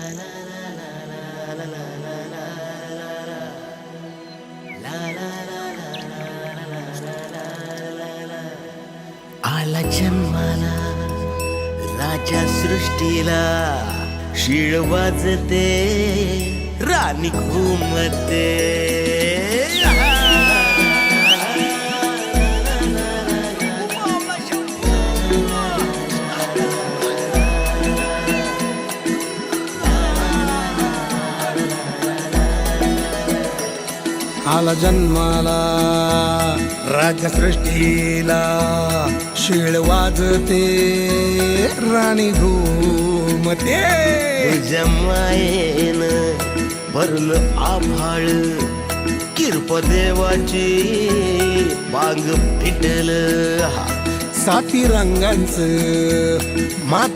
आला जन्माला राजा सृष्टीला, शिळ वाजते राणी घुमते. आला जन्माला राजसृष्टीला, शिळ वाजते राणी घुमते. तुझ्या मायेन भरलं आभाळ, किरप देवाची बांग फिटल. साती रंगांचं माती